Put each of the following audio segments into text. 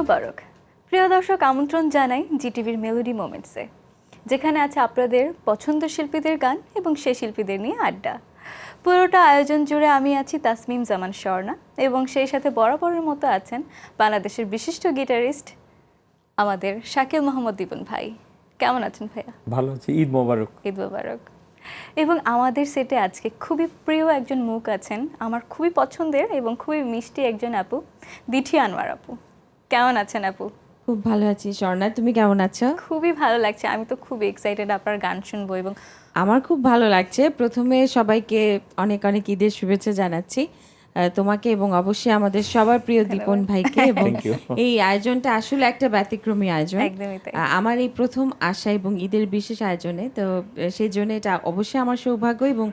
মোবারক। প্রিয় দর্শক, আমন্ত্রণ জানাই জিটিভির মেলোডি মোমেন্টসে, যেখানে আছে আপনাদের পছন্দের শিল্পীদের গান এবং সেই শিল্পীদের নিয়ে আড্ডা। পুরোটা আয়োজন জুড়ে আমি আছি তাসমিম জামান স্বর্ণা, এবং সেই সাথে বরাবরের মতো আছেন বাংলাদেশের বিশিষ্ট গিটারিস্ট আমাদের শাকিল মোহাম্মদ দীপন ভাই। কেমন আছেন ভাইয়া? ভালো আছি। ঈদ মোবারক। ঈদ মোবারক। এবং আমাদের সেটে আজকে খুবই প্রিয় একজন মুখ আছেন, আমার খুবই পছন্দের এবং খুবই মিষ্টি একজন আপু, দিঠি আনোয়ার আপু। কেমন আছেন আপু? খুব ভালো আছি স্বর্ণা, তুমি কেমন আছো? খুবই ভালো লাগছে, আমি তো খুব এক্সাইটেড আপনার গান শুনবো। এবং আমার খুব ভালো লাগছে। প্রথমে সবাইকে অনেক অনেক ঈদের শুভেচ্ছা জানাচ্ছি, তোমাকে এবং অবশ্যই আমাদের সবার প্রিয় দীপন ভাইকে। এবং এই আয়োজনটা আসলে একটা ব্যতিক্রমী আয়োজন। একদমই তাই। আমার এই প্রথম আসা এবং ঈদের বিশেষ আয়োজনে, তো সেই জন্য এটা অবশ্যই আমার সৌভাগ্য এবং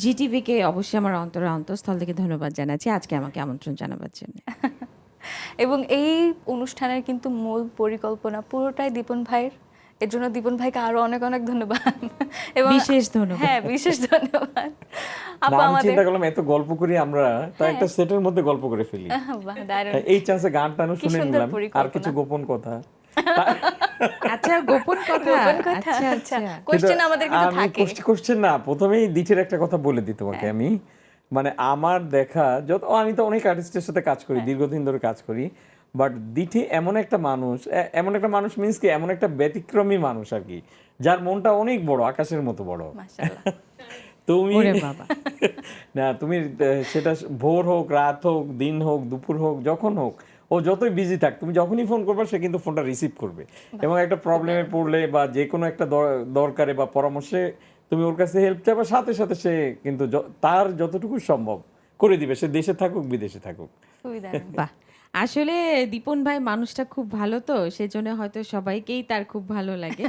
জিটিভিকে অবশ্যই আমার অন্তঃস্থল থেকে ধন্যবাদ জানাচ্ছি আজকে আমাকে আমন্ত্রণ জানাবার জন্য। এবং এই অনুষ্ঠানের কিন্তু মূল পরিকল্পনা পুরোটাই দীপন ভাইয়ের, এর জন্য দীপন ভাইকে আরো অনেক অনেক ধন্যবাদ। এবং বিশেষ ধন্যবাদ। হ্যাঁ, বিশেষ ধন্যবাদ আপু। আমি আমাদের চিন্তা করলাম এত গল্প করি আমরা, তাই একটা সেটের মধ্যে গল্প করে ফেলি। বাহ, দারুণ। এই চান্সে গান টানও কি শুনে সুন্দর নিলাম, আর পরিকল্পনা। কিছু গোপন কথা। আচ্ছা, গোপন কথা। গোপন কথা, আচ্ছা আচ্ছা। আচ্ছা। কোশ্চেন আমাদের কিন্তু আমি থাকে। কোশ্চেন না, প্রথমেই দিঠির একটা কথা বলে দিই তোমাকে। আমি মানে আমার দেখা আমি তো অনেক আর্টিস্টের সাথে কাজ করি, দীর্ঘদিন ধরে কাজ করি, বাট দিঠি এমন একটা মানুষ, মিন্স কি এমন একটা ব্যতিক্রমী মানুষ আর কি, যার মনটা অনেক বড়, আকাশের মতো বড়। মাশাআল্লাহ। তুমি ওরে বাবা। না, তুমি সেটা ভোর হোক, রাত হোক, দিন হোক, দুপুর হোক, যখন হোক, ও যতই বিজি থাক, তুমি যখনই ফোন করবে সে কিন্তু ফোনটা রিসিভ করবে। এবং একটা প্রবলেমে পড়লে বা যে কোনো একটা দরকারে বা পরামর্শে তুমি ওর কাছে হেল্প চাইবে, সাথে সাথে সে কিন্তু তার যতটুকু সম্ভব করে দিবে, সে দেশে থাকুক বিদেশে থাকুক। খুবই দারুণ। বাহ, আসলে দীপন ভাই মানুষটা খুব ভালো, তো সেজন্য হয়তো সবাইকেই তার খুব ভালো লাগে।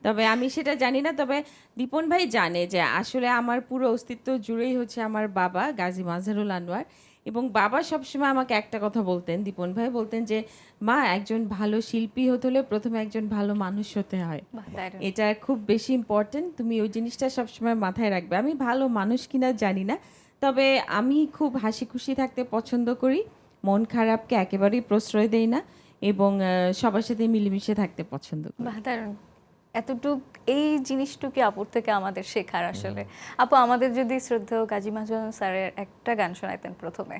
তবে আমি সেটা জানি না, তবে দীপন ভাই জানে যে আসলে আমার পুরো অস্তিত্ব জুড়েই হচ্ছে আমার বাবা গাজী মাজহারুল আনোয়ার। এবং বাবা সবসময় আমাকে একটা কথা বলতেন, দীপন ভাই বলতেন যে মা, একজন ভালো শিল্পী হতে হলে প্রথমে একজন ভালো মানুষ হতে হয়। বাহ, দারুণ। এটা খুব বেশি ইম্পর্টেন্ট, তুমি ওই জিনিসটা সবসময় মাথায় রাখবে। আমি ভালো মানুষ কিনা জানি না, তবে আমি খুব হাসি খুশি থাকতে পছন্দ করি, মন খারাপকে একেবারেই প্রশ্রয় দেই না, এবং সবার সাথে মিলেমিশে থাকতে পছন্দ করি। বাহ, দারুণ। এতটুক এই জিনিসটুকু আপুর থেকে আমাদের শেখার আসলে। আপু, আমাদের যদি শ্রদ্ধেয় গাজী মাজহারুল স্যারের একটা গান শোনাইতেন প্রথমে।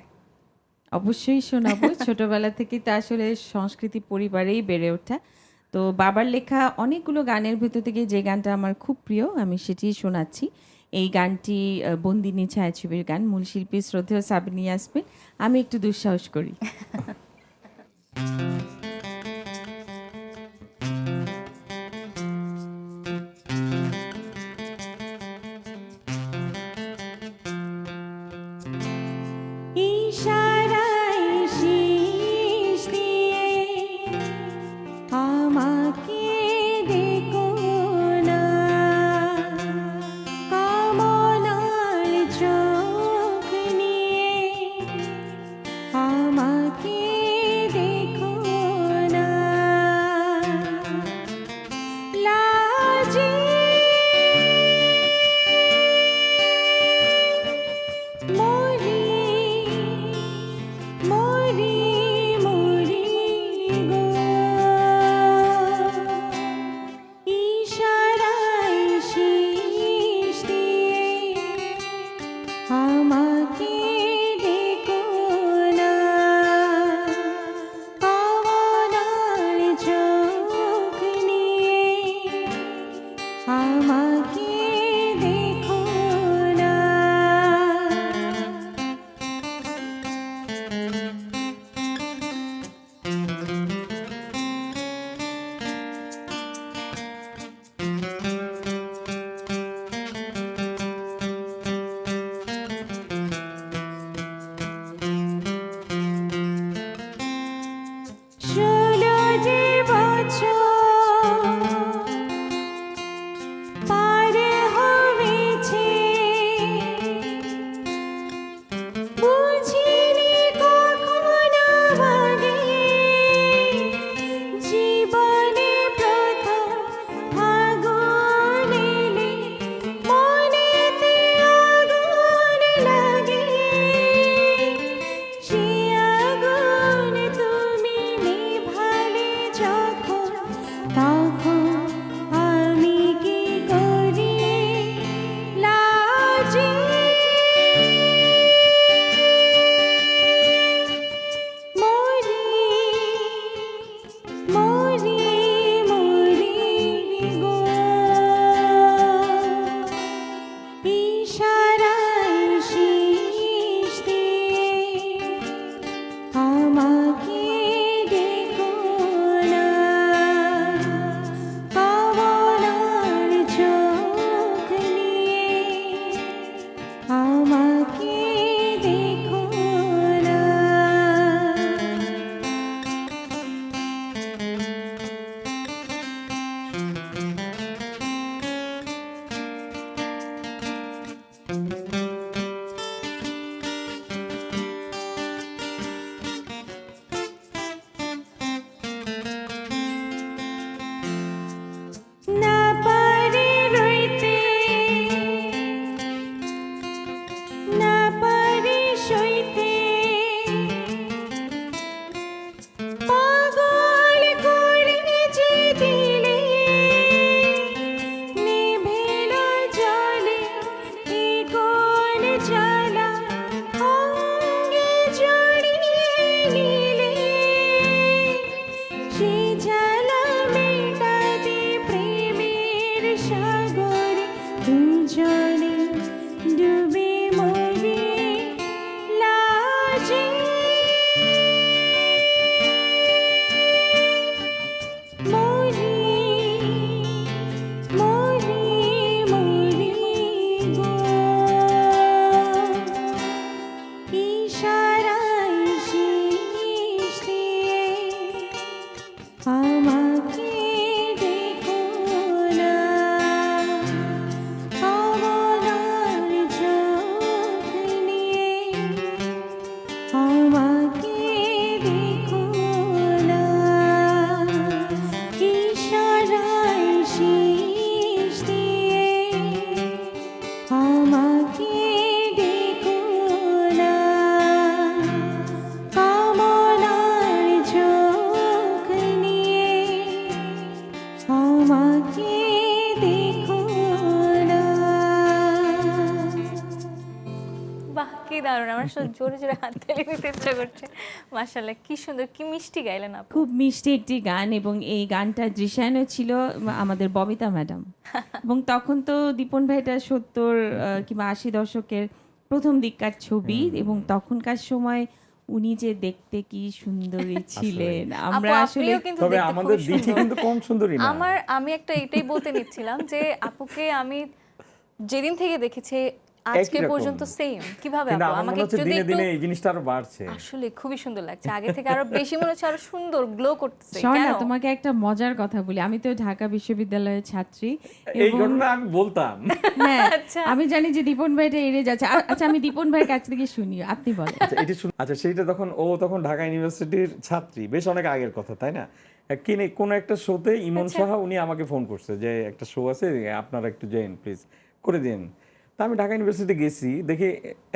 অবশ্যই শোনাবো। ছোটবেলা থেকেই তো আসলে সংস্কৃতি পরিবারেই বেড়ে ওঠা, তো বাবার লেখা অনেকগুলো গানের ভেতর থেকে যে গানটা আমার খুব প্রিয় আমি সেটিই শোনাচ্ছি। এই গানটি বন্দিনী ছায়াছবির গান, মূল শিল্পী শ্রদ্ধেয় সাবিনা ইয়াসমিন। আমি একটু দুঃসাহস করি। ইশারায় শীষ দিয়ে আমাকে ডেকো না, কামনার চোখ নিয়ে আমাকে দেখো না, লাজে মরি মরি মরি গো, ইশারায় শীষ দিয়ে আমাকে ডেকো না, কামনার চোখ নিয়ে আমাকে দেখো না। বাহ, কি দারুণ! আমার আসলে জোরে জোরে হাত তালি দিতে ইচ্ছা করছে। মাশাআল্লাহ, কি সুন্দর, কি মিষ্টি গাইলেন আপু। খুব মিষ্টি একটি গান, এবং এই গানটা দৃশ্যায়নও ছিল আমাদের ববিতা ম্যাডাম। এবং তখন তো দীপন ভাইটা ৭০ কিংবা ৮০ দশকের প্রথম দিককার ছবি, এবং তখনকার সময় উনি যে দেখতে কি সুন্দরী ছিলেন, আমরা আপু, আসলে আপনিও কিন্তু তবে দেখতে আমাদের খুবই দিঠি সুন্দর। কিন্তু কম সুন্দরী না। আমি একটা এটাই বলতে নিচ্ছিলাম যে আপুকে আমি যেদিন থেকে দেখেছি আজকে একই রকম। পর্যন্ত সেম। কিভাবে কিন্তু আপু, আমার আমাকে মনে হচ্ছে যদি দিনে একটু, দিনে এই জিনিসটা আরো বাড়ছে। আসলে খুবই সুন্দর লাগছে, আগে থেকে আরো বেশি মনে হচ্ছে, আরো সুন্দর গ্লো করতেছে। শোনা, কেন? তোমাকে একটা মজার কথা বলি। আমি তো ঢাকা বিশ্ববিদ্যালয়ের ছাত্রী, এই এবং ঘটনা আমি বলতাম। হ্যাঁ, আচ্ছা। আমি জানি যে দীপন ভাইটা এড়ে যাচ্ছে। আচ্ছা, আমি দীপন ভাইয়ের কাছ থেকে শুনি, আপনি বলেন। আচ্ছা এটি আচ্ছা সেইটা তখন ঢাকা ইউনিভার্সিটির ছাত্রী, বেশ অনেক আগের কথা, তাই না? কোন একটা শোতে ইমন আচ্ছা। সাহা উনি আমাকে ফোন করছে যে একটা শো আছে, আপনারা একটু যান প্লিজ, করে দিন। তা আমি ঢাকা ইউনিভার্সিটি গেছি, দেখি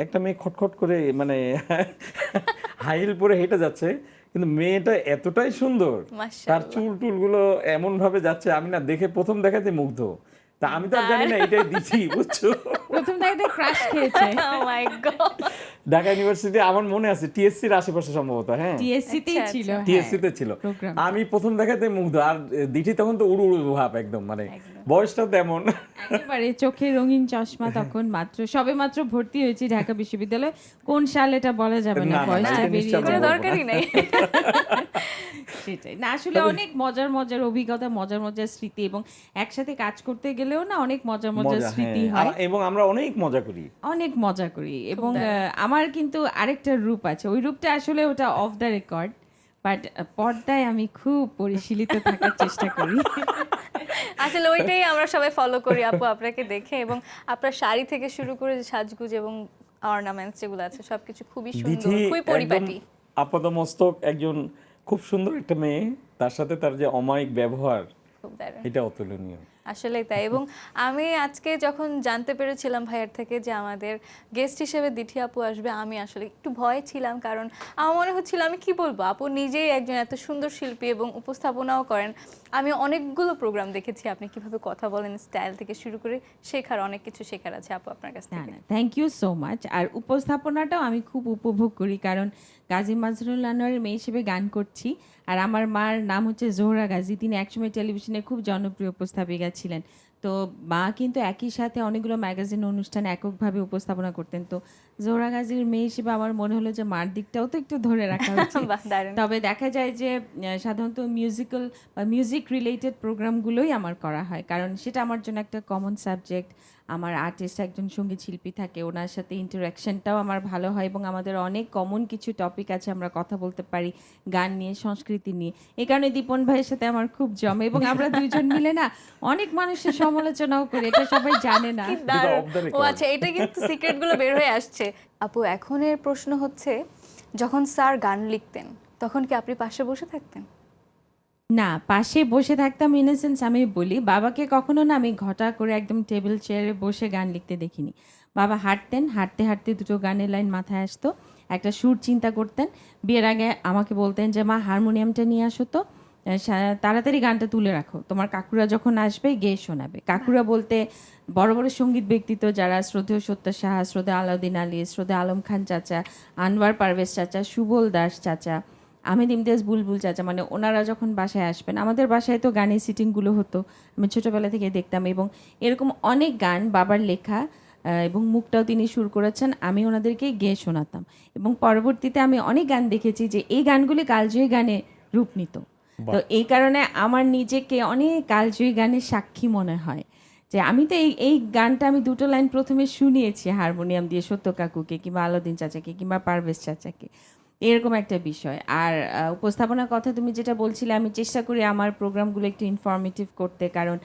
একটা মেয়ে খটখট করে মানে হাই হিল পরে হেঁটে যাচ্ছে, কিন্তু মেয়েটা এতটাই সুন্দর, তার মাশাআল্লাহ। চুল টুলগুলো এমন ভাবে যাচ্ছে, আমি না দেখে প্রথম দেখাতে মুগ্ধ। তা আমি তো আর জানি না এটাই দিচ্ছি, বুঝছো? প্রথম দেখাতে ক্রাশ খেয়েছে। Oh my God! Dhaka university আমার মনে আছে টিএসসির আশেপাশে সম্ভবত, হ্যাঁ টিএসসিতেই আচ্ছা, ছিল, আচ্ছা। হ্যাঁ, টিএসসি তে ছিল। program। আমি প্রথম দেখাতে মুগ্ধ, আর দিঠি তখন তো উড়ু উড়ু ভাব একদম, মানে বয়সটা তেমন। একেবারে চোখে রঙিন চশমা, তখন সবে মাত্র ভর্তি হয়েছি ঢাকা বিশ্ববিদ্যালয়ে। কোন সাল এটা বলা যাবে না, না, না, বয়সটা এটা বেরিয়ে নিশ্চয় কোনো যাবে। বলবো না। দরকারই নাই। সেটাই না, আসলে অনেক মজার মজার অভিজ্ঞতা, মজার মজার স্মৃতি, এবং একসাথে কাজ করতে গেলেও না অনেক মজার মজার মজা, স্মৃতি হ্যাঁ। হয়, এবং আমরা অনেক মজা করি। অনেক মজা করি। এবং দারুণ। আমার কিন্তু আরেকটা রূপ আছে, ওই রূপটা আসলে ওটা অফ দ্য রেকর্ড, বাট পর্দায় আমি খুব পরিশীলিত থাকার চেষ্টা করি। আসলে ওইটাই আমরা সবাই ফলো করি আপু আপনাকে দেখে, এবং আপনার শাড়ি থেকে শুরু করে যে সাজগুজ এবং অর্নামেন্টস যেগুলো আছে সবকিছু খুবই সুন্দর, দিঠি খুবই একদম পরিপাটি। আপাতমস্তক একজন খুব সুন্দর একটা মেয়ে, তার সাথে তার যে অমায়িক ব্যবহার, খুব দারুণ। এটা অতুলনীয়। আসলেই তাই। এবং আমি আজকে যখন জানতে পেরেছিলাম ভাইয়ের থেকে যে আমাদের গেস্ট হিসেবে দিঠি আপু আসবে, আমি আসলে একটু ভয় ছিলাম, কারণ আমার মনে হচ্ছিল আমি কি বলবো, আপু নিজেই একজন এত সুন্দর শিল্পী এবং উপস্থাপনাও করেন। আমি অনেকগুলো প্রোগ্রাম দেখেছি, আপনি কিভাবে কথা বলেন, স্টাইল থেকে শুরু করে অনেক কিছু শেখার আছে আপু আপনার কাছ না থেকে। না, থ্যাংক ইউ সো মাচ। আর উপস্থাপনাটাও আমি খুব উপভোগ করি, কারণ গাজী মাজহারুল আনোয়ারের মেয়ে হিসেবে গান করছি। আর আমার মার নাম হচ্ছে জোহরা গাজী, তিনি একসময় টেলিভিশনে খুব জনপ্রিয় উপস্থাপিকা ছিলেন। তো মা কিন্তু একই সাথে অনেকগুলো ম্যাগাজিন অনুষ্ঠানে এককভাবে উপস্থাপনা করতেন। তো জোহরা গাজীর মেয়ে হিসেবে আমার মনে হলো যে মার দিকটাও তো একটু ধরে রাখা উচিত। বাহ, দারুণ। তবে দেখা যায় যে সাধারণত মিউজিক্যাল বা মিউজিক রিলেটেড প্রোগ্রামগুলোই আমার করা হয়, কারণ সেটা আমার জন্য একটা কমন সাবজেক্ট। আমার আর্টিস্ট একজন সঙ্গীত শিল্পী থাকে, ওনার সাথে ইন্টারাকশনটাও আমার ভালো হয়, এবং আমাদের অনেক কমন কিছু টপিক আছে, আমরা কথা বলতে পারি গান নিয়ে, সংস্কৃতি নিয়ে। এই কারণে দীপন ভাইয়ের সাথে আমার খুব জমে, এবং আমরা দুইজন মিলে না অনেক মানুষের সমালোচনাও করি, এটা সবাই জানে না। কি দারুণ। off the O record। আচ্ছা, এটা কিন্তু সিক্রেট গুলো বের হয়ে আসছে। আপু, এখনের প্রশ্ন হচ্ছে, যখন স্যার গান লিখতেন তখন কি আপনি পাশে বসে থাকতেন? না, পাশে বসে থাকতাম ইন সেন্স, আমি বলি বাবাকে কখনো না আমি ঘটা করে একদম টেবিল চেয়ারে বসে গান লিখতে দেখিনি। বাবা হাঁটতেন, হাঁটতে হাঁটতে দুটো গানের লাইন মাথায় আসতো, একটা সুর চিন্তা করতেন, বিয়ের আগে আমাকে বলতেন যে মা হারমোনিয়ামটা নিয়ে আসো তো, তাড়াতাড়ি গানটা তুলে রাখো, তোমার কাকুরা যখন আসবে গেয়ে শোনাবে। কাকুরা বলতে বড় বড় সঙ্গীত ব্যক্তিত্ব যারা, শ্রদ্ধেয় সত্য সাহা, শ্রদ্ধেয় আলাউদ্দিন আলী, শ্রদ্ধেয় আলম খান চাচা, আনোয়ার পারভেজ চাচা, সুবল দাস চাচা, আহমেদ ইমতিয়াজ বুলবুল চাচা, মানে ওনারা যখন বাসায় আসবেন, আমাদের বাসায় তো গানের সিটিংগুলো হতো, আমি ছোটোবেলা থেকে দেখতাম। এবং এরকম অনেক গান বাবার লেখা, এবং মুখটাও তিনি সুর করেছেন, আমি ওনাদেরকে গেয়ে শোনাতাম। এবং পরবর্তীতে আমি অনেক গান দেখেছি যে এই গানগুলি কালজয়ী গানে রূপ নিত। তো এই কারণে আমার নিজেকে অনেক কালজয়ী গানের সাক্ষী মনে হয়, যে আমি তো এই গানটা আমি দুটো লাইন প্রথমে শুনিয়েছি হারমোনিয়াম দিয়ে সত্য কাকুকে, কিংবা আলাউদ্দিন চাচাকে, কিংবা পারভেজ চাচাকে, এরকম একটা বিষয়। আর উপস্থাপনার কথা তুমি যেটা বলছিলে, আমি চেষ্টা করি আমার প্রোগ্রামগুলো একটু ইনফরমেটিভ করতে, কারণ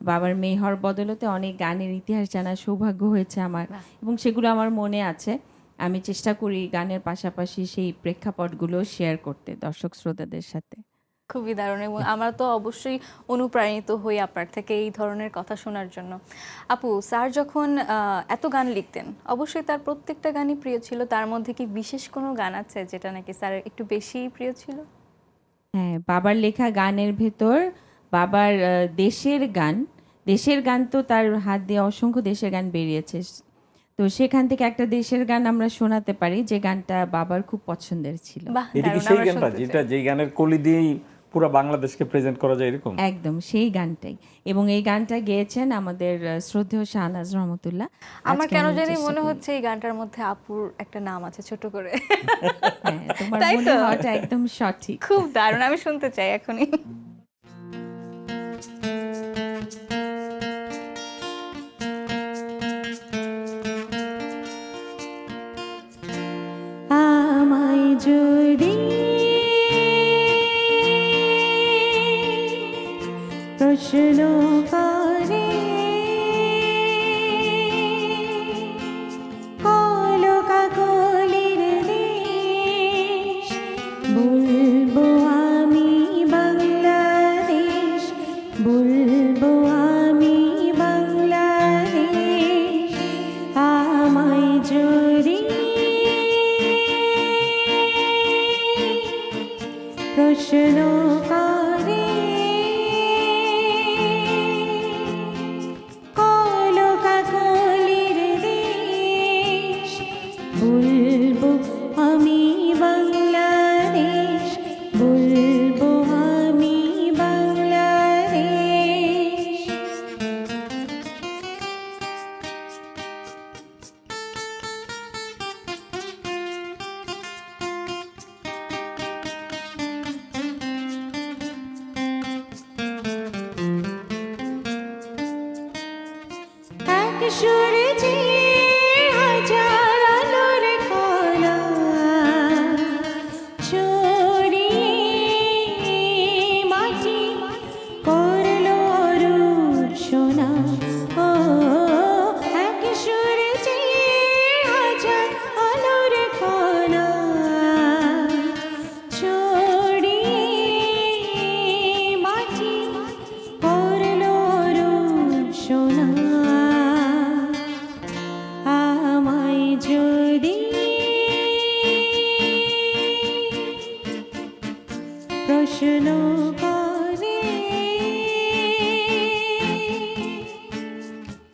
বাবার মেয়ে হওয়ার বদলতে অনেক গানের ইতিহাস জানার সৌভাগ্য হয়েছে আমার, এবং সেগুলো আমার মনে আছে। আমি চেষ্টা করি গানের পাশাপাশি সেই প্রেক্ষাপটগুলো শেয়ার করতে দর্শক শ্রোতাদের সাথে। খুবই দারুণ, এবং আমরা তো অবশ্যই অনুপ্রাণিত হই আপনার থেকে এই ধরনের কথা শোনার জন্য। আপু, স্যার যখন এত গান লিখতেন, অবশ্যই তার প্রত্যেকটা গানই প্রিয় ছিল, তার মধ্যে কি বিশেষ কোনো গান আছে যেটা নাকি স্যারের একটু বেশিই প্রিয় ছিল? হ্যাঁ, বাবার লেখা গানের ভেতর বাবার দেশের গান তো তার হাত দিয়ে অসংখ্য দেশের গান বেরিয়েছে। তো সেখান থেকে একটা দেশের গান আমরা শোনাতে পারি যে গানটা বাবার খুব পছন্দের ছিল। বাহ, এটা কি দারুণ, সেই আমরা গানটা শুনতে যেটা চাই। যেই গানের কলি দিয়েই পুরো বাংলাদেশকে প্রেজেন্ট করা যায় এরকম? একদম সেই গানটাই, এবং এই গানটা গেয়েছেন আমাদের শ্রদ্ধেয় শাহনাজ রহমতুল্লাহ। আমার আজকে কেন আমি জানি চেষ্টা মনে করি। হচ্ছে এই গানটার মধ্যে আপুর একটা নাম আছে ছোট করে। হ্যাঁ, তোমার তাই মনে তো? হওয়াটা একদম সঠিক। খুব দারুণ, আমি শুনতে চাই এখনই। আমায় যদি প্রশ্ন করে কলো কাকলির দেশ, বলবো আমি বাংলাদেশ, বলবো আমি বাংলাদেশ। আমায় যদি প্রশ্ন করে কলো কাকলির দেশ, বলবো আমি বাংলাদেশ, বলবো আমি বাংলাদেশ। এক সূর্যে হাজার আলোর কণা ছড়িয়ে মাটি করলো রূপ সোনা। ও এক সূর্যে হাজার আলোর কণা ছড়িয়ে মাটি করলো রূপ সোনা। আমায় যদি প্রশ্ন করে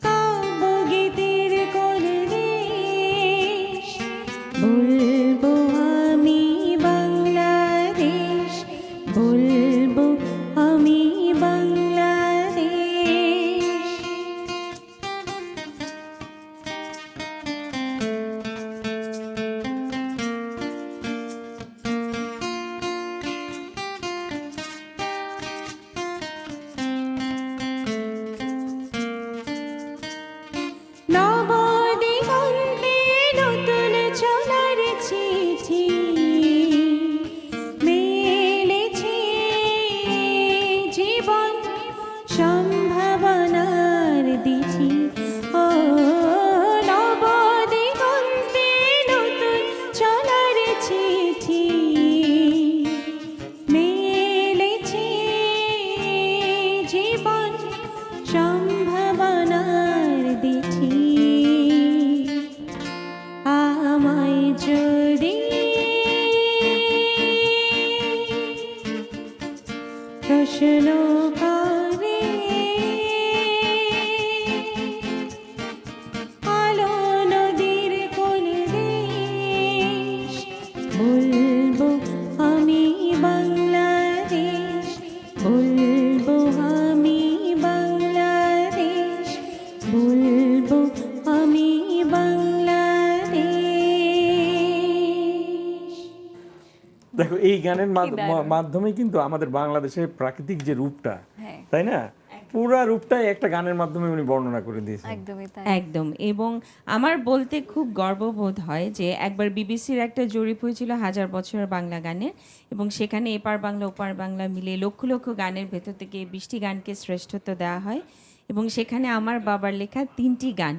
কাব্যগীতির কোন দেশ, বলবো আমি বাংলাদেশ, বলবো আমি বাংলাদেশ। নবদিগন্তে নতুন চলার চিঠি মেলেছে, জীবন সম্ভাবনার দিঠি। ও নবদিগন্তে নতুন চলার চিঠি মেলেছে, জীবন সম্ভাবনার দিঠি। আমায় যদি প্রশ্ন করে আলো নদীর কোন দেশ, বলবো আমি বাংলাদেশ, বলবো আমি বাংলাদেশ, বলবো আমি বাংলাদেশ। দেখো এই গানের দারুণ। মাধ্যমে কিন্তু আমাদের বাংলাদেশের প্রাকৃতিক যে রূপটা, হ্যাঁ, তাই না, পুরা রূপটাই একটা গানের মাধ্যমে উনি বর্ণনা করে দিয়েছেন। একদমই তাই। একদম, এবং আমার বলতে খুব গর্ববোধ হয় যে একবার বিবিসির একটা জরিপ হয়েছিল 1000 বছরের বাংলা গানের, এবং সেখানে এপার বাংলা ওপার বাংলা মিলে লক্ষ লক্ষ গানের ভেতর থেকে 20টি গানকে শ্রেষ্ঠত্ব দেওয়া হয়, এবং সেখানে আমার বাবার লেখা 3টি গান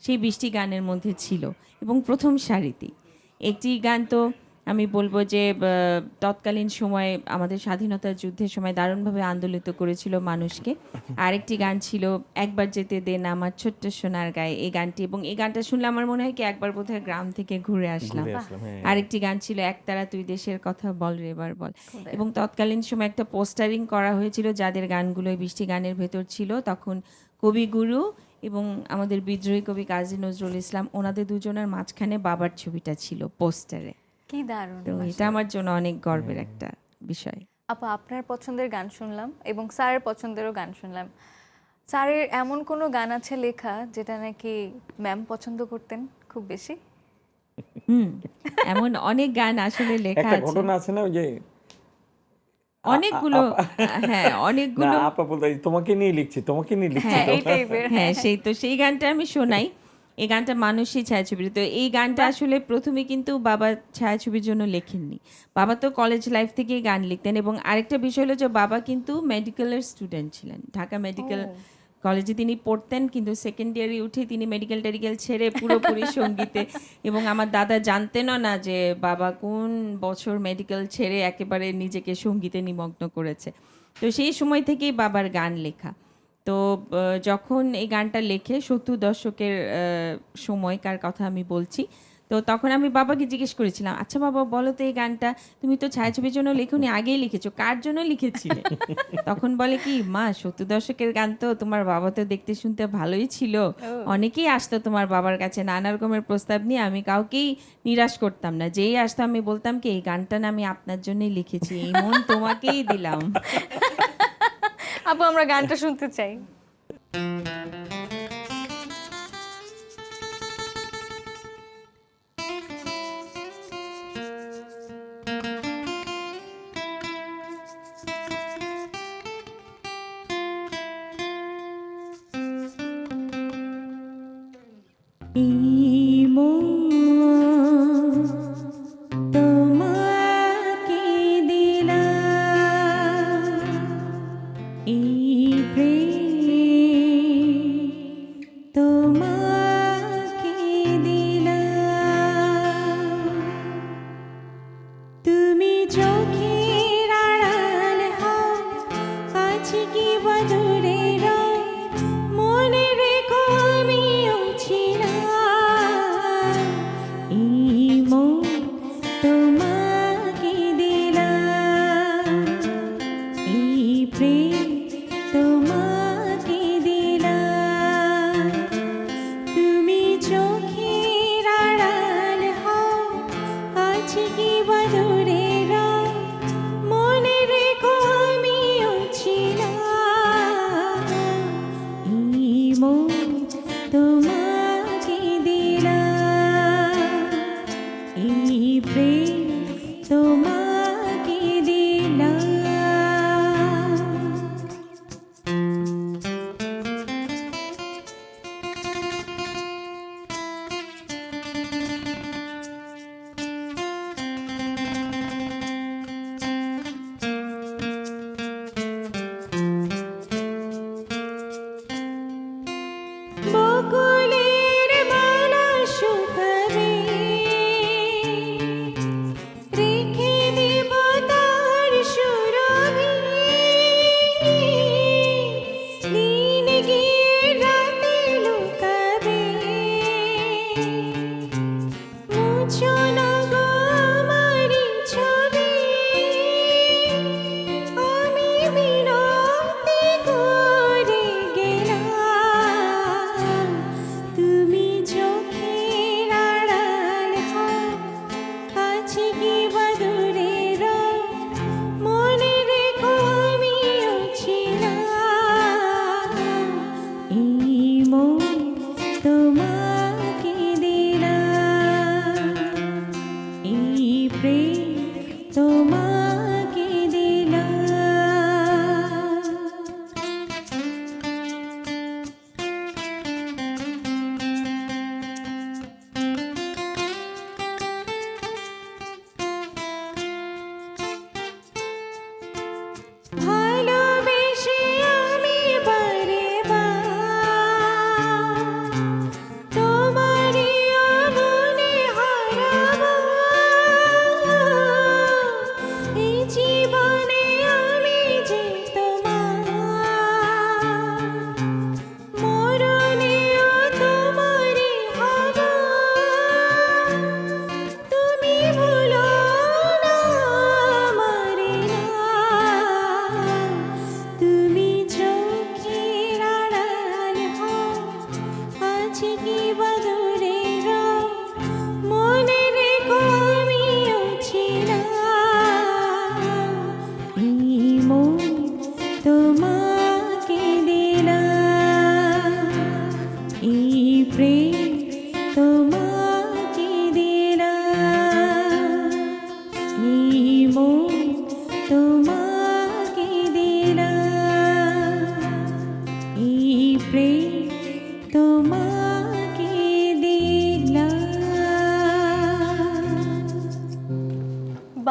সেই 20টি গানের মধ্যে ছিল, এবং প্রথম সারিতেই একটি গান তো আমি বলবো যে তৎকালীন সময়ে আমাদের স্বাধীনতা যুদ্ধের সময় দারুণভাবে আন্দোলিত করেছিল মানুষকে। আরেকটি গান ছিল একবার যেতে দেন আমার ছোট্ট সোনার গায়ে, এই গানটি, এবং এই গানটা শুনলে আমার মনে হয় কি একবার বোধহয় গ্রাম থেকে ঘুরে আসলাম। ঘুরে আসলাম, হ্যাঁ। আরেকটি গান ছিল একতারা তুই দেশের কথা বল রে এবার বল, এবং তৎকালীন সময় একটা পোস্টারিং করা হয়েছিল যাদের গানগুলো এই 20টি গানের ভেতর ছিল, তখন কবিগুরু এবং আমাদের বিদ্রোহী কবি কাজী নজরুল ইসলাম, ওনাদের দুজনের মাঝখানে বাবার ছবিটা ছিল পোস্টারে। কি দারুণ। তো এটা আমার জন্য অনেক গর্বের একটা বিষয়। আপু, আপনার পছন্দের গান শুনলাম এবং স্যারের পছন্দেরও গান শুনলাম। স্যারের এমন কোনো গান আছে লেখা যেটা নাকি ম্যাম পছন্দ করতেন খুব বেশি? এমন অনেক গান আসলে লেখা একটা আছে, ঘটনা আছে না, ওই যে অনেকগুলো। হ্যাঁ, না অনেকগুলো। আপা বলতে তোমাকে নিয়ে লিখছি, তোমাকে নিয়ে লিখছি। হ্যাঁ, এই টাইপের। হ্যাঁ, সেই গানটা আমি শোনাই। এই গানটা মানুষই ছায়াছবি। তো এই গানটা আসলে প্রথমে কিন্তু বাবা ছায়াছবির জন্য লেখেননি। বাবা তো কলেজ লাইফ থেকেই গান লিখতেন, এবং আরেকটা বিষয় হলো যে বাবা কিন্তু মেডিকেলের স্টুডেন্ট ছিলেন। ঢাকা মেডিকেল কলেজে তিনি পড়তেন, কিন্তু সেকেন্ড ইয়ারে উঠে তিনি মেডিকেল টেডিকেল ছেড়ে পুরোপুরি সঙ্গীতে। এবং আমার দাদা জানতেনও না যে বাবা কোন বছর মেডিকেল ছেড়ে একেবারে নিজেকে সঙ্গীতে নিমগ্ন করেছে। তো সেই সময় থেকেই বাবার গান লেখা। তো যখন এই গানটা লেখে ৭০ দশকের সময়কার কথা আমি বলছি, তো তখন আমি বাবাকে জিজ্ঞেস করেছিলাম, আচ্ছা বাবা বলো তো, এই গানটা তুমি তো ছায়াছবির জন্য লেখোনি, আগেই লিখেছো, কার জন্য লিখেছিলে? তখন বলে কি, মা ৭০ দশকের গান তো তোমার বাবা তো দেখতে শুনতে ভালোই ছিল, অনেকেই আসতো তোমার বাবার কাছে নানা রকমের প্রস্তাব নিয়ে, আমি কাউকেই নিরাশ করতাম না, যেই আসতো আমি বলতাম কি এই গানটা না আমি আপনার জন্যই লিখেছি, এই মন তোমাকেই দিলাম। আপু, আমরা গানটা শুনতে চাই। এই মন তোমাকে দিলাম, এই প্রেম তোমাকে দিলাম। তুমি চোখের আড়াল হও, কাছে কি বা দূরে রও, মনে রেখো আমিও ছিলাম। এই মন তোমাকে দিলাম, এই প্রেম তোমাকে দিলাম। তুমি চোখের আড়াল হও, কাছে কি বা দূরে রও, মনে রেখো আমিও ছিলাম। এই মন তোমাকে দিলাম, এই প্রেম তোমাকে দিলাম। বকুলের মালা শুকাবে, রেখে দেব তার সুরভি, দিন গিয়ে রাতে লুকাবে, মুছো না গো আমারি ছবি, আমি বিরক্তি করে গেলাম। তুমি চোখের আড়াল হও, কাছে কি বা দূরে রও, মনে রেখো আমিও ছিলাম। এই মন তোমাকে দিলাম,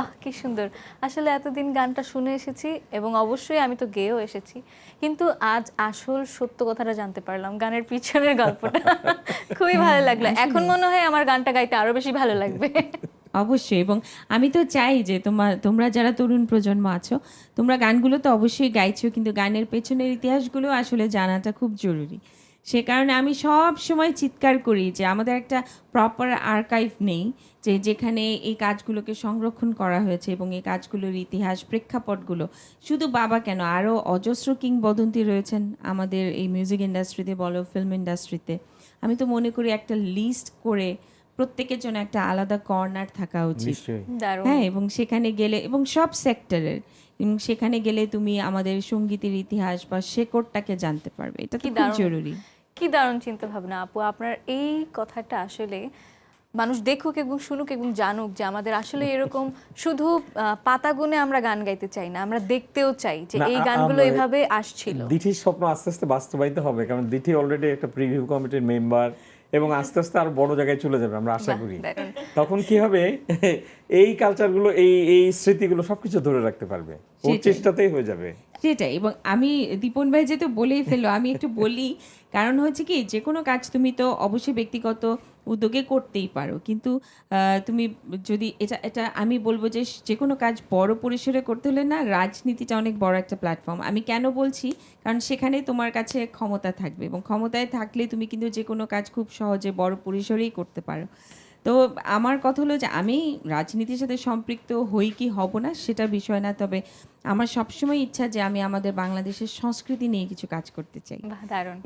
বাহ কি সুন্দর। আসলে এতদিন গানটা শুনে এসেছি এবং অবশ্যই আমি তো গেয়েও এসেছি, কিন্তু আজ আসল সত্য কথাটা জানতে পারলাম, গানের পিছনের গল্পটা। খুবই ভালো লাগলো। এখন মনে হয় আমার গানটা গাইতে আরো বেশি ভালো লাগবে। অবশ্যই। এবং আমি তো চাই যে তোমরা যারা তরুণ প্রজন্ম আছো, তোমরা গানগুলো তো অবশ্যই গাইছো, কিন্তু গানের পেছনের ইতিহাসগুলো আসলে জানাটা খুব জরুরি। সে কারণে আমি সব সময় চিৎকার করি যে আমাদের একটা প্রপার আর্কাইভ নেই, যেখানে এই কাজগুলোকে সংরক্ষণ করা হয়েছে এবং এই কাজগুলোর ইতিহাস প্রেক্ষাপটগুলো, শুধু বাবা কেন, আরও অজস্র কিংবদন্তি রয়েছেন আমাদের এই মিউজিক ইন্ডাস্ট্রিতে বলো, ফিল্ম ইন্ডাস্ট্রিতে। আমি তো মনে করি একটা লিস্ট করে প্রত্যেকের জন্য একটা আলাদা কর্নার থাকা উচিত। নিশ্চয়ই। দারুণ। হ্যাঁ, এবং সেখানে গেলে, এবং সব সেক্টরের, এবং সেখানে গেলে তুমি আমাদের সঙ্গীতের ইতিহাস বা শেকড়টাকে জানতে পারবে। এটা তো কি খুব দারুণ। জরুরি। কি দারুণ চিন্তা ভাবনা আপু, আপনার এই কথাটা আসলে মানুষ দেখুক এবং শুনুক এবং জানুক যে আমাদের আসলে এরকম শুধু পাতা গুনে আমরা গান গাইতে চাই না, আমরা দেখতেও চাই যে না, এই গানগুলো আমরা- এভাবে আসছিল। দিঠির স্বপ্ন আস্তে আস্তে বাস্তবায়িত হবে, কারণ দিঠি অলরেডি একটা প্রিভিউ কমিটির মেম্বার এবং আস্তে আস্তে আরো বড় জায়গায় চলে যাবে আমরা আশা বাহ, করি। দারুণ। তখন কি হবে, এই কালচারগুলো, এই স্মৃতিগুলো সবকিছু ধরে রাখতে পারবে, ওর সেটাই। চেষ্টাতেই হয়ে যাবে। সেটাই। এবং আমি, দীপন ভাই যেহেতু বলেই ফেললো, আমি একটু বলি। কারণ হচ্ছে কি, যে কোনো কাজ তুমি তো অবশ্যই ব্যক্তিগত উদ্যোগে করতেই পারো, কিন্তু তুমি যদি এটা আমি বলবো যে যে কোনো কাজ বড় পরিসরে করতে হলে না, রাজনীতিটা অনেক বড় একটা প্ল্যাটফর্ম। আমি কেন বলছি, কারণ সেখানে তোমার কাছে ক্ষমতা থাকবে, এবং ক্ষমতায় থাকলে তুমি কিন্তু যে কোনো কাজ খুব সহজে বড় পরিসরেই করতে পারো। তো আমার কথা হলো যে আমি রাজনীতির সাথে সম্পৃক্ত হই কি হব না সেটা বিষয় না, তবে আমার সবসময় ইচ্ছা যে আমি আমাদের বাংলাদেশের সংস্কৃতি নিয়ে কিছু কাজ করতে চাই। বাহ, দারুণ।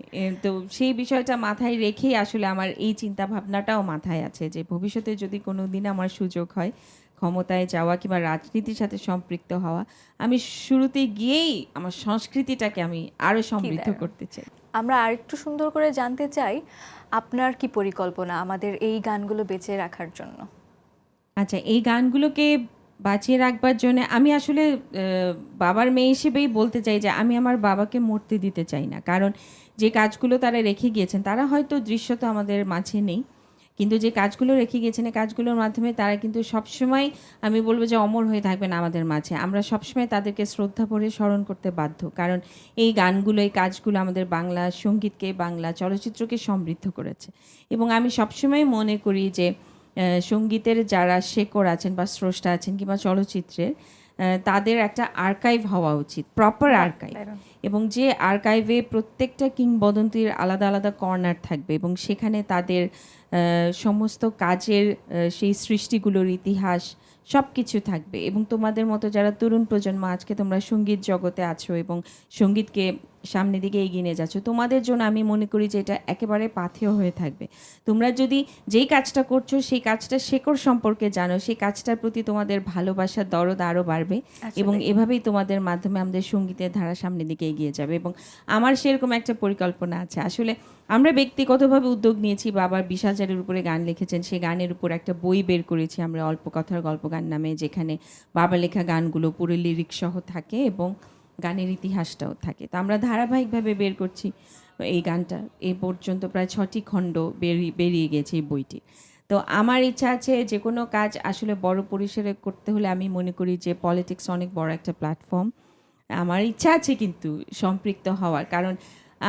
তো সেই বিষয়টা মাথায় রেখেই আসলে আমার এই চিন্তা ভাবনাটাও মাথায় আছে যে ভবিষ্যতে যদি কোনো দিন আমার সুযোগ হয় ক্ষমতায় যাওয়া কিংবা রাজনীতির সাথে সম্পৃক্ত হওয়া, আমি শুরুতে গিয়েই আমার সংস্কৃতিটাকে আমি আরো সমৃদ্ধ দারুণ। করতে চাই। আমরা আরেকটু সুন্দর করে জানতে চাই আপনার কি পরিকল্পনা আমাদের এই গানগুলো বেঁচে রাখার জন্য। আচ্ছা, এই গানগুলোকে বাঁচিয়ে রাখবার জন্য আমি আসলে বাবার মেয়ে হিসেবেই বলতে চাই যে আমি আমার বাবাকে মরতে দিতে চাই না। কারণ যে কাজগুলো তারা রেখে গিয়েছেন, তারা হয়তো দৃশ্যত আমাদের মাঝে নেই, কিন্তু যে কাজগুলো রেখে গিয়েছেন এই কাজগুলোর মাধ্যমে তারা কিন্তু সবসময়, আমি বলবো যে অমর হয়ে থাকবেন আমাদের মাঝে। আমরা সবসময় তাদেরকে শ্রদ্ধা ভরে স্মরণ করতে বাধ্য, কারণ এই গানগুলো, এই কাজগুলো আমাদের বাংলা সঙ্গীতকে, বাংলা চলচ্চিত্রকে সমৃদ্ধ করেছে। এবং আমি সবসময় মনে করি যে সঙ্গীতের যারা শেকড় আছেন বা স্রষ্টা আছেন কিংবা চলচ্চিত্রের, তাদের একটা আর্কাইভ হওয়া উচিত, প্রপার আর্কাইভ। দারুণ। এবং যে আর্কাইভে প্রত্যেকটা কিংবদন্তির আলাদা আলাদা কর্নার থাকবে, এবং সেখানে তাদের সমস্ত কাজের সেই সৃষ্টিগুলোর ইতিহাস সব কিছু থাকবে। এবং তোমাদের মতো যারা তরুণ প্রজন্ম, আজকে তোমরা সঙ্গীত জগতে আছো এবং সঙ্গীতকে সামনের দিকে এগিয়ে নিয়ে যাচ্ছ, তোমাদের জন্য আমি মনে করি যে এটা একেবারে পাথেয় হয়ে থাকবে। তোমরা যদি যেই কাজটা করছো সেই কাজটা শেকড় সম্পর্কে জানো, সেই কাজটার প্রতি তোমাদের ভালোবাসার দরদ আরও বাড়বে, এবং এভাবেই তোমাদের মাধ্যমে আমাদের সঙ্গীতের ধারা সামনের দিকে এগিয়ে যাবে। এবং আমার সেরকম একটা পরিকল্পনা আছে। আসলে আমরা ব্যক্তিগতভাবে উদ্যোগ নিয়েছি, বাবার 20,000-এর উপরে গান লিখেছেন, সেই গানের উপর একটা বই বের করেছি আমরা, অল্প কথার গল্প গান নামে, যেখানে বাবা লেখা গানগুলো পুরো লিরিক সহ থাকে এবং গানের ইতিহাসটাও থাকে। তো আমরা ধারাবাহিকভাবে বের করছি এই গানটা, এ পর্যন্ত প্রায় 6টি খণ্ড বেরিয়ে গেছে এই বইটি। তো আমার ইচ্ছা আছে যে কোনো কাজ আসলে বড় পরিসরে করতে হলে আমি মনে করি যে পলিটিক্স অনেক বড় একটা প্ল্যাটফর্ম। আমার ইচ্ছা আছে কিন্তু সম্পৃক্ত হওয়ার, কারণ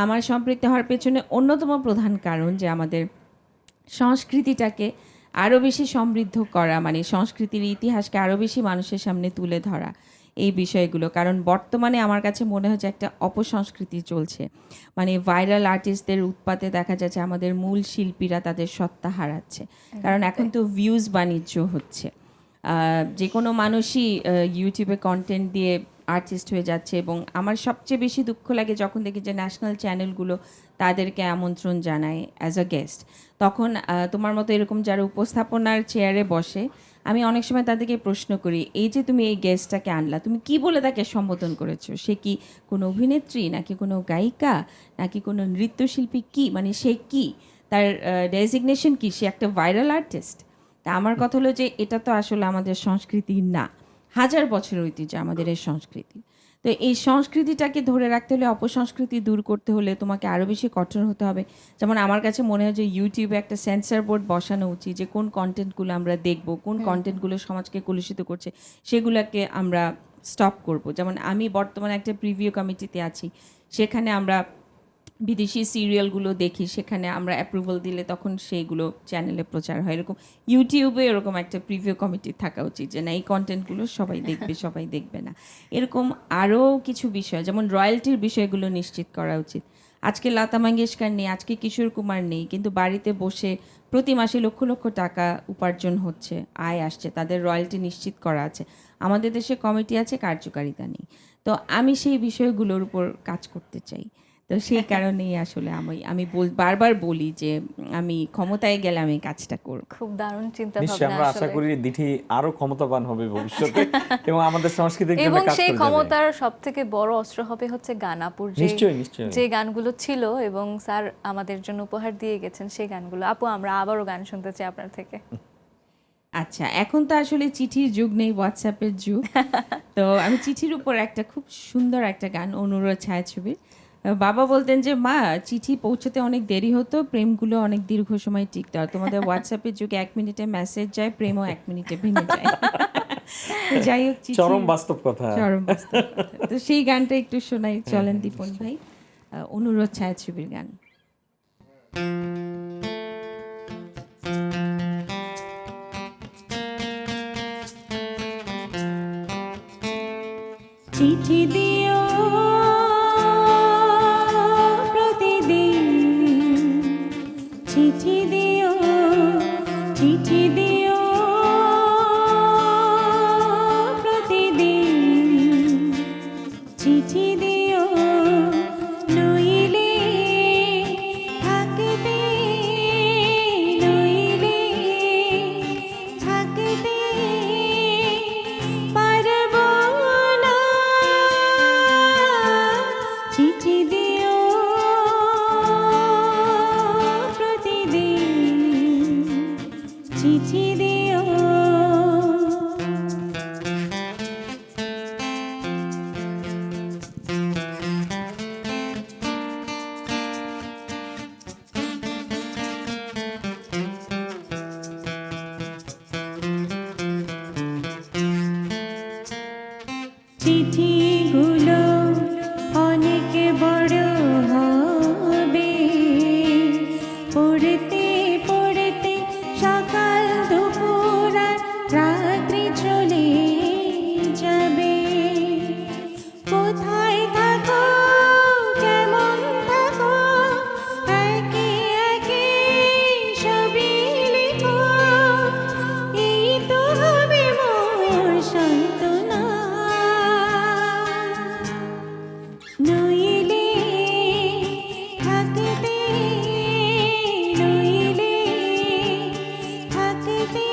আমার সম্পৃক্ত হওয়ার পেছনে অন্যতম প্রধান কারণ যে আমাদের সংস্কৃতিটাকে আরও বেশি সমৃদ্ধ করা, মানে সংস্কৃতির ইতিহাসকে আরও বেশি মানুষের সামনে তুলে ধরা, এই বিষয়গুলো। কারণ বর্তমানে আমার কাছে মনে হচ্ছে একটা অপসংস্কৃতি চলছে, মানে ভাইরাল আর্টিস্টদের উৎপাতে দেখা যাচ্ছে আমাদের মূল শিল্পীরা তাদের সত্তা হারাচ্ছে, কারণ এখন তো ভিউজ বাণিজ্য হচ্ছে। যে কোনো মানুষই ইউটিউবে কন্টেন্ট দিয়ে আর্টিস্ট হয়ে যাচ্ছে। এবং আমার সবচেয়ে বেশি দুঃখ লাগে যখন দেখি যে ন্যাশনাল চ্যানেলগুলো তাদেরকে আমন্ত্রণ জানায় অ্যাজ আ গেস্ট। তখন তোমার মতো এরকম যারা উপস্থাপনার চেয়ারে বসে, আমি অনেক সময় তাদেরকে প্রশ্ন করি, এই যে তুমি এই গেস্টটাকে আনলা, তুমি কি বলে তাকে সম্বোধন করেছো? সে কি কোনো অভিনেত্রী, নাকি কোনো গায়িকা, নাকি কোনো নৃত্যশিল্পী? কি মানে সে কি, তার ডেজিগনেশন কি? সে একটা ভাইরাল আর্টিস্ট? তা আমার কথা হলো যে এটা তো আসলে আমাদের সংস্কৃতি না, 1000 বছরের ঐতিহ্য আমাদের এই সংস্কৃতি। তো তো এই সংস্কৃতিটাকে ধরে রাখতে হলে অপসংস্কৃতি দূর করতে হলে তোমাকে আরও বেশি কঠোর হতে হবে। যেমন আমার কাছে মনে হয় যে ইউটিউবে একটা সেন্সর বোর্ড বসানো উচিত, যে কোন কন্টেন্টগুলো আমরা দেখব, কোন কন্টেন্টগুলো সমাজকে কলুষিত করছে সেগুলোকে আমরা স্টপ করব। যেমন আমি বর্তমানে একটা প্রিভিউ কমিটিতে আছি, সেখানে আমরা বিদেশি সিরিয়ালগুলো দেখি, সেখানে আমরা অ্যাপ্রুভাল দিলে তখন সেইগুলো চ্যানেলে প্রচার হয়। এরকম ইউটিউবে এরকম একটা প্রিভিউ কমিটি থাকা উচিত, যে না এই কন্টেন্টগুলো সবাই দেখবে, সবাই দেখবে না। এরকম আরও কিছু বিষয়, যেমন রয়্যালটির বিষয়গুলো নিশ্চিত করা উচিত। আজকে লতা মঙ্গেশকর নেই, আজকে কিশোর কুমার নেই, কিন্তু বাড়িতে বসে প্রতি মাসে লক্ষ লক্ষ টাকা উপার্জন হচ্ছে, আয় আসছে, তাদের রয়্যালটি নিশ্চিত করা আছে। আমাদের দেশে কমিটি আছে, কার্যকারিতা নেই। তো আমি সেই বিষয়গুলোর উপর কাজ করতে চাই। তো সেই কারণেই আসলে আমি বারবার বলি যে আমি ক্ষমতায় গেলে আমি কাজটা করব। খুব দারুণ চিন্তা নিশ্চয়ই ভাবনা আমরা আশা আসলে। করি দিঠি আরো ক্ষমতাবান হবে ভবিষ্যতে এবং আমাদের সংস্কৃতির জন্য এবং কাজ সেই করে যাবে। ক্ষমতার সবথেকে বড় অস্ত্র হবে হচ্ছে গান। আপুর নিশ্চয়ই, নিশ্চয়ই। যে গানগুলো ছিল এবং স্যার আমাদের জন্য উপহার দিয়ে গেছেন সেই গানগুলো, আপু আমরা আবারও গান শুনতে চাই আপনার থেকে। আচ্ছা, এখন তো আসলে চিঠির যুগ নেই, হোয়াটসঅ্যাপের যুগ। তো আমি চিঠির উপর একটা খুব সুন্দর একটা গান, অনুরোধ ছায়াছবির। বাবা বলতেন যে মা, চিঠি পৌঁছতে অনেক দেরি হতো, প্রেমগুলো অনেক দীর্ঘ সময় টিকতো। আর তোমাদের হোয়াটসঅ্যাপের যুগে 1 মিনিটে মেসেজ যায়, প্রেমও 1 মিনিটে ভেঙে যায়। তো যাই হোক, চরম বাস্তব কথা। চরম বাস্তব কথা। তো সেই গানটা একটু শোনাই, চলেন দীপন ভাই। অনুরোধ ছায়াছবির গান। চিঠি দিও প্রতিদিন, চিঠি দিও, চিঠি দিও প্রতিদিন, চিঠি দিও, নইলে থাকিতে, নইলে থাকিতে পারব না। চিঠি দিও প্রতিদিন, চিঠি দিও। চিঠিগুলো অনেক বড় হবে, পড়তে পড়তে সকাল দুপুর আর রাত্রি চলে যাবে। কোথায় থাকো, কেমন থাকো, একে একে সবই লিখো, এই তো হবে মোর সান্ত্বনা। নইলে থাকিতে, নইলে থাকিতে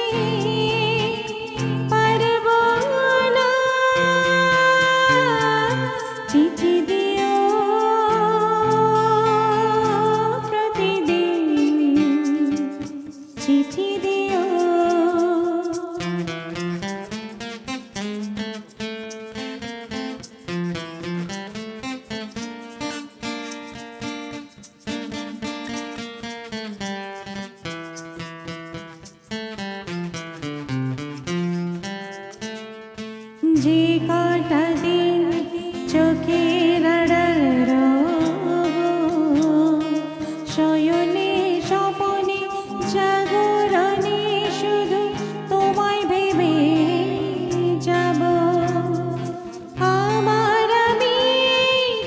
পারব না। চিঠি দিও প্রতিদিন, চিঠি দিও। যে কটা দিন চোখের আড়াল রব, শয়নে স্বপনে জাগরণে শুধু তোমায় ভেবে যাব। আমার আমি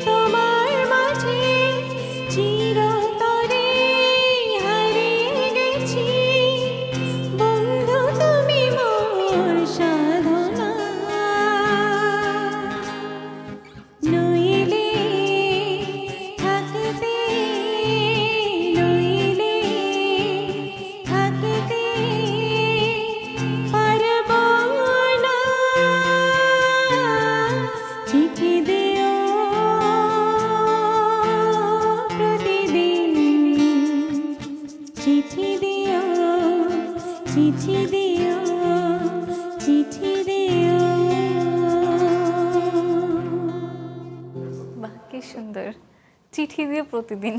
তোমার মাঝে চিরতরে হারিয়ে গেছি, বন্ধু তুমি মোর সাধনা। চিঠি দিয়ে প্রতিদিন।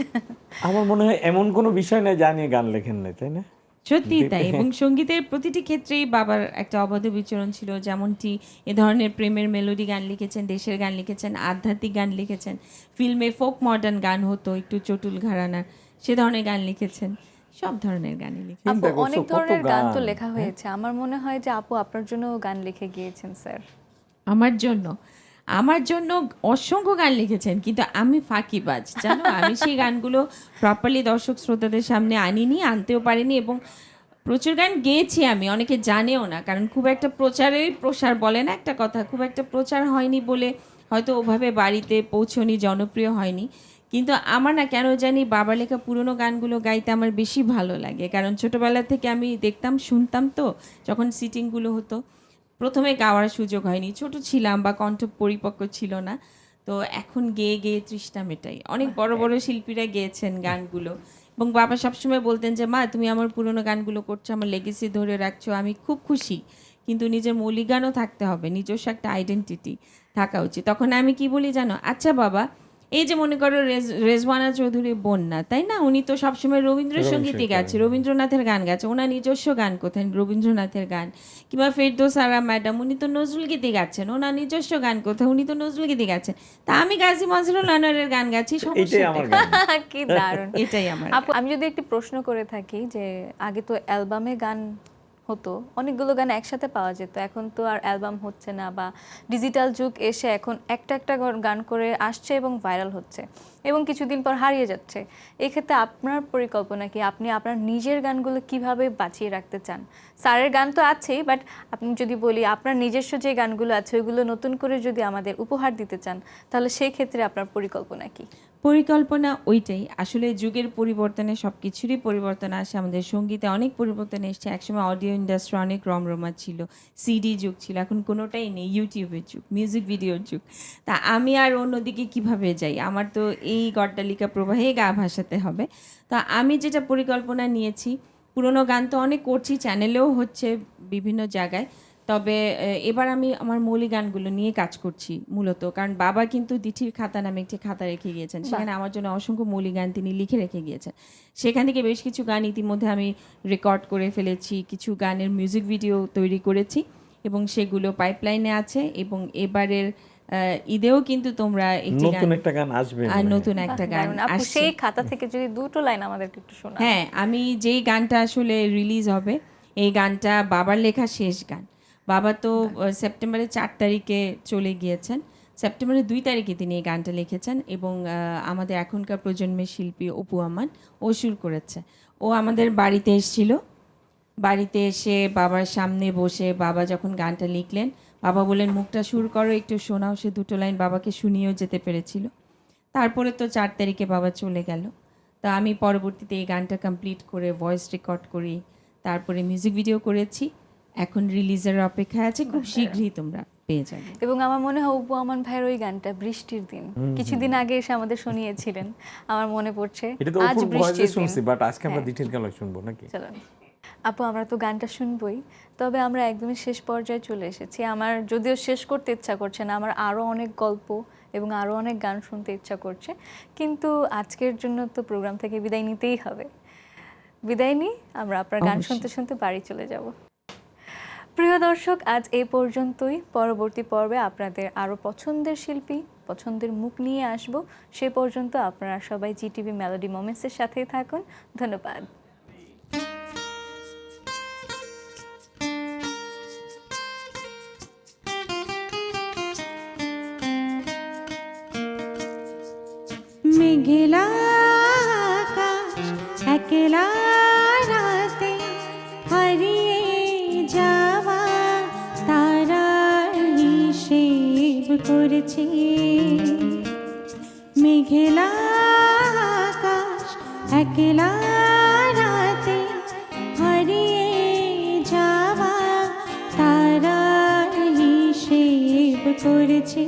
আমার মনে হয় এমন কোনো বিষয় নাই যা নিয়ে গান লেখেন নাই, তাই না? সত্যি তাই। এবং সঙ্গীতের প্রতিটি ক্ষেত্রেই বাবার একটা অবাধ বিচরণ ছিল, যেমনটি এ ধরনের প্রেমের মেলোডি গান লিখেছেন, দেশের গান লিখেছেন, আধ্যাত্মিক গান লিখেছেন, ফিল্মে ফোক মডার্ন গান হতো একটু চটুল ঘরানার, সে ধরনের গান লিখেছেন, সব ধরনের গানই লিখেছেন। আপু চিন্তা করছো অনেক কত ধরনের গান তো গান। লেখা হয়েছে, আমার মনে হয় যে আপু আপনার জন্য গান লিখে গিয়েছেন স্যার। আমার জন্য অসংখ্য গান লিখেছেন, কিন্তু আমি ফাঁকিবাজ, জানো। আমি সেই গানগুলো প্রপারলি দর্শক শ্রোতাদের সামনে আনিনি, আনতেও পারিনি, এবং প্রচুর গান গেয়েছি আমি, অনেকে জানেও না, কারণ খুব একটা প্রসার বলে না একটা কথা, খুব একটা প্রচার হয়নি বলে হয়তো ওভাবে বাড়িতে পৌঁছনি, জনপ্রিয় হয়নি। কিন্তু আমার না কেন জানি বাবার লেখা পুরনো গানগুলো গাইতে আমার বেশি ভালো লাগে, কারণ ছোটবেলা থেকে আমি দেখতাম, শুনতাম, তো যখন সিটিংগুলো হতো প্রথমে গাওয়ার সুযোগ হয়নি, ছোট ছিলাম বা কণ্ঠ পরিপক্ক ছিল না, তো এখন গেয়ে গেয়ে তৃষ্ণা মেটাই। অনেক বড় বড় শিল্পীরা গেয়েছেন গানগুলো, এবং বাবা সবসময় বলতেন যে মা তুমি আমার পুরনো গানগুলো করছো, আমার লেগেসি ধরে রাখছো, আমি খুব খুশি, কিন্তু নিজের মৌলিক গানও থাকতে হবে, নিজস্ব একটা আইডেন্টিটি থাকা উচিত। তখন আমি কি বলি জানো, আচ্ছা বাবা, এই যে মনে করো রেজওয়ানা চৌধুরী বন্যা, তাই না, উনি তো সবসময় রবীন্দ্রসঙ্গীতই গাচ্ছে, রবীন্দ্রনাথের গান গাচ্ছে, ওনার নিজস্ব গান কোথায়, রবীন্দ্রনাথের গান। কিংবা ফেরদৌস আরা ম্যাডাম, উনি তো নজরুল গীতি গাচ্ছেন, ওনার নিজস্ব গান কোথায়, উনি তো নজরুল গীতি গাচ্ছেন। তা আমি গাজী মজরুল আনোয়ারের গান গাচ্ছি, এটাই আমার গান। কি দারুণ। এটাই আমার। আপু আমি যদি একটি প্রশ্ন করে থাকি, যে আগে তো অ্যালবামে গান হতো, অনেকগুলো গান একসাথে পাওয়া যেত, এখন তো আর অ্যালবাম হচ্ছে না, বা ডিজিটাল যুগ এসে এখন একটা একটা গান করে আসছে এবং ভাইরাল হচ্ছে এবং কিছুদিন পর হারিয়ে যাচ্ছে। এক্ষেত্রে আপনার পরিকল্পনা কি, আপনি আপনার নিজের গানগুলো কিভাবে বাঁচিয়ে রাখতে চান? স্যারের গান তো আছেই, বাট আপনি যদি বলি আপনার নিজস্ব যে গানগুলো আছে ওইগুলো নতুন করে যদি আমাদের উপহার দিতে চান, তাহলে সেই ক্ষেত্রে আপনার পরিকল্পনা কি? পরিকল্পনা ওইটাই, আসলে যুগের পরিবর্তনে সব কিছুরই পরিবর্তন আসে, আমাদের সঙ্গীতে অনেক পরিবর্তন এসছে। একসময় অডিও ইন্ডাস্ট্রি অনেক রমরমা ছিল, সিডি যুগ ছিল, এখন কোনোটাই নেই, ইউটিউবের যুগ, মিউজিক ভিডিওর যুগ। তা আমি আর অন্যদিকে কিভাবে যাই, আমার তো এই গড্ডালিকা প্রবাহে গা ভাসাতে হবে। তা আমি যেটা পরিকল্পনা নিয়েছি, পুরোনো গান তো অনেক করছি, চ্যানেলেও হচ্ছে বিভিন্ন জায়গায়, তবে এবার আমি আমার মৌলিক গানগুলো নিয়ে কাজ করছি মূলত, কারণ বাবা কিন্তু দিঠির খাতা নামে একটি খাতা রেখে গিয়েছেন, সেখানে আমার জন্য অসংখ্য মৌলিক গান তিনি লিখে রেখে গিয়েছেন। সেখান থেকে বেশ কিছু গান ইতিমধ্যে আমি রেকর্ড করে ফেলেছি, কিছু গানের মিউজিক ভিডিও তৈরি করেছি এবং সেগুলো পাইপলাইনে আছে, এবং এবারের ঈদেও কিন্তু তোমরা একটি নতুন একটা গান আসবে, নতুন একটা গান দারুণ। আপু আসছে। সেই খাতা থেকে যদি দুটো লাইন আমাদেরকে একটু শোনান। হ্যাঁ, আমি যেই গানটা আসলে রিলিজ হবে, এই গানটা বাবার লেখা শেষ গান। বাবা তো সেপ্টেম্বরের 4 তারিখে চলে গিয়েছেন, সেপ্টেম্বরের 2 তারিখে তিনি এই গানটা লিখেছেন, এবং আমাদের এখনকার প্রজন্মের শিল্পী অপু আমান ও সুর করেছে। ও আমাদের বাড়িতে এসেছিল, বাড়িতে এসে বাবার সামনে বসে বাবা যখন গানটা লিখলেন, বাবা বললেন মুখটা সুর করো, একটু শোনাও। সে দুটো লাইন বাবাকে শুনিয়েও যেতে পেরেছিল। তারপরে তো 4 তারিখে বাবা চলে গেল। তা আমি পরবর্তীতে এই গানটা কমপ্লিট করে ভয়েস রেকর্ড করি, তারপরে মিউজিক ভিডিও করেছি, এখন রিলিজের অপেক্ষায় আছে, খুব শীঘ্রই তোমরা পেয়ে যাবে। এবং আমার মনে হয় অপু আমান ভাইয়ের ওই গানটা বৃষ্টির দিন কিছুদিন আগে এসে আমাদের শুনিয়েছিলেন, আমার মনে পড়ছে। এটা তো আজ অপুর ভয়েসে বৃষ্টির দিন। শুনছি, বাট আজকে আমরা হ্যাঁ। ডিটেইল গান শুনবো নাকি? চলো আপু, আমরা তো গানটা শুনবই, তবে আমরা একদমই শেষ পর্যায়ে চলে এসেছি। আমার যদিও শেষ করতে ইচ্ছা করছে না, আমার আরও অনেক গল্প এবং আরও অনেক গান শুনতে ইচ্ছা করছে, কিন্তু আজকের জন্য তো প্রোগ্রাম থেকে বিদায় নিতেই হবে। বিদায় নিই, আমরা আপনার গান অবশ্যই। শুনতে শুনতে বাড়ি চলে যাব। প্রিয় দর্শক, আজ এই পর্যন্তই। পরবর্তী পর্বে আপনাদের আরও পছন্দের শিল্পী, পছন্দের মুখ নিয়ে আসব। সে পর্যন্ত আপনারা সবাই জিটিভি মেলোডি মোমেন্টসের সাথেই থাকুন। ধন্যবাদ। মেঘলা আকাশ একলা রাতে হারিয়ে যাওয়া তারার হিসেব করেছে। মেঘলা আকাশ একলা রাতে হারিয়ে যাওয়া তারার হিসেব করেছে।